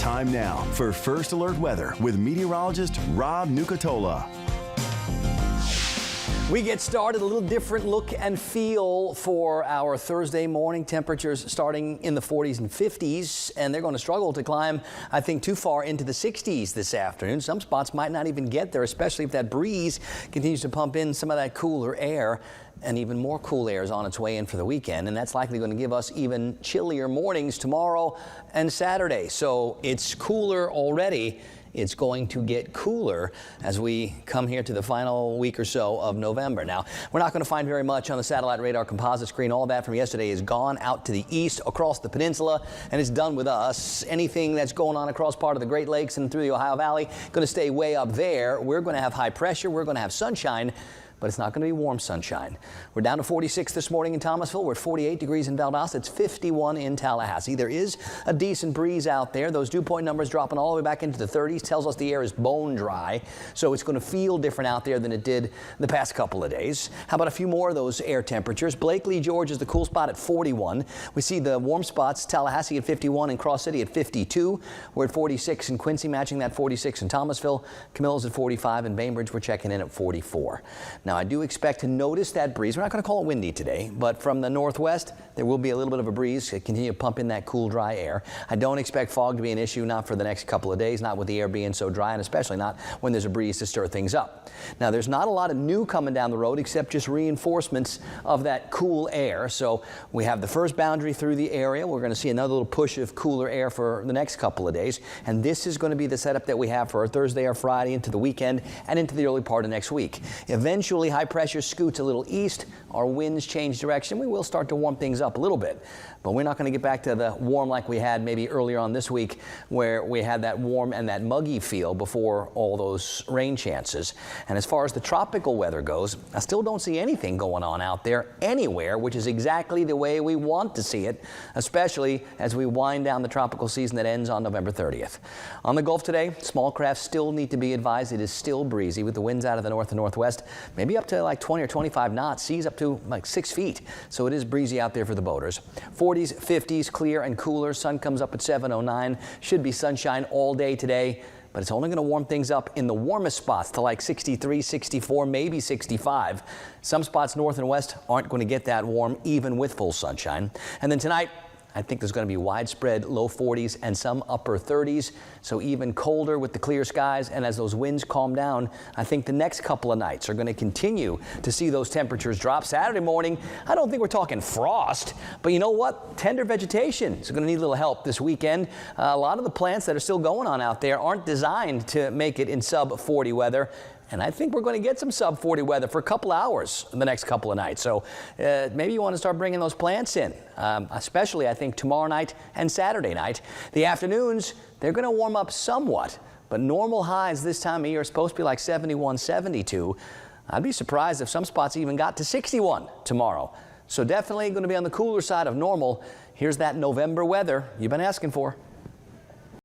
Time now for First Alert Weather with meteorologist Rob Nucatola. We get started, a little different look and feel for our Thursday morning. Temperatures starting in the 40s and 50s, and they're going to struggle to climb, I think, too far into the 60s this afternoon. Some spots might not even get there, especially if that breeze continues to pump in some of that cooler air. And even more cool air is on its way in for the weekend, and that's likely going to give us even chillier mornings tomorrow and Saturday. So it's cooler already. It's going to get cooler as we come here to the final week or so of November. Now, we're not going to find very much on the satellite radar composite screen. All that from yesterday is gone out to the east across the peninsula, and it's done with us. Anything that's going on across part of the Great Lakes and through the Ohio Valley going to stay way up there. We're going to have high pressure. We're going to have sunshine, but it's not going to be warm sunshine. We're down to 46 this morning in Thomasville. We're at 48 degrees in Valdosta. It's 51 in Tallahassee. There is a decent breeze out there. Those dew point numbers dropping all the way back into the 30s tells us the air is bone dry. So it's going to feel different out there than it did the past couple of days. How about a few more of those air temperatures? Blakely, Georgia is the cool spot at 41. We see the warm spots, Tallahassee at 51 and Cross City at 52. We're at 46 in Quincy, matching that 46 in Thomasville. Camillus at 45 and Bainbridge, we're checking in at 44. Now, I do expect to notice that breeze. We're not going to call it windy today, but from the northwest, there will be a little bit of a breeze to continue to pump in that cool, dry air. I don't expect fog to be an issue, not for the next couple of days, not with the air being so dry, and especially not when there's a breeze to stir things up. Now, there's not a lot of new coming down the road, except just reinforcements of that cool air. So we have the first boundary through the area. We're going to see another little push of cooler air for the next couple of days, and this is going to be the setup that we have for our Thursday or Friday into the weekend and into the early part of next week. Eventually, high pressure scoots a little east. Our winds change direction. We will start to warm things up a little bit, but we're not going to get back to the warm like we had maybe earlier on this week, where we had that warm and that muggy feel before all those rain chances. And as far as the tropical weather goes, I still don't see anything going on out there anywhere, which is exactly the way we want to see it, especially as we wind down the tropical season that ends on November 30th. On the Gulf today, small craft still need to be advised. It is still breezy with the winds out of the north and northwest, maybe up to like 20 or 25 knots, seas up to like 6 feet. So it is breezy out there for the boaters. 40s, 50s, clear and cooler. Sun comes up at 7:09. Should be sunshine all day today, but it's only going to warm things up in the warmest spots to like 63, 64, maybe 65. Some spots north and west aren't going to get that warm even with full sunshine. And then tonight, I think there's going to be widespread low 40s and some upper 30s, so even colder with the clear skies. And as those winds calm down, I think the next couple of nights are going to continue to see those temperatures drop. Saturday morning, I don't think we're talking frost, but you know what? Tender vegetation is going to need a little help this weekend. A lot of the plants that are still going on out there aren't designed to make it in sub 40 weather. And I think we're going to get some sub 40 weather for a couple hours the next couple of nights. So maybe you want to start bringing those plants in, especially I think tomorrow night and Saturday night. The afternoons, they're going to warm up somewhat, but normal highs this time of year are supposed to be like 71, 72. I'd be surprised if some spots even got to 61 tomorrow. So definitely going to be on the cooler side of normal. Here's that November weather you've been asking for.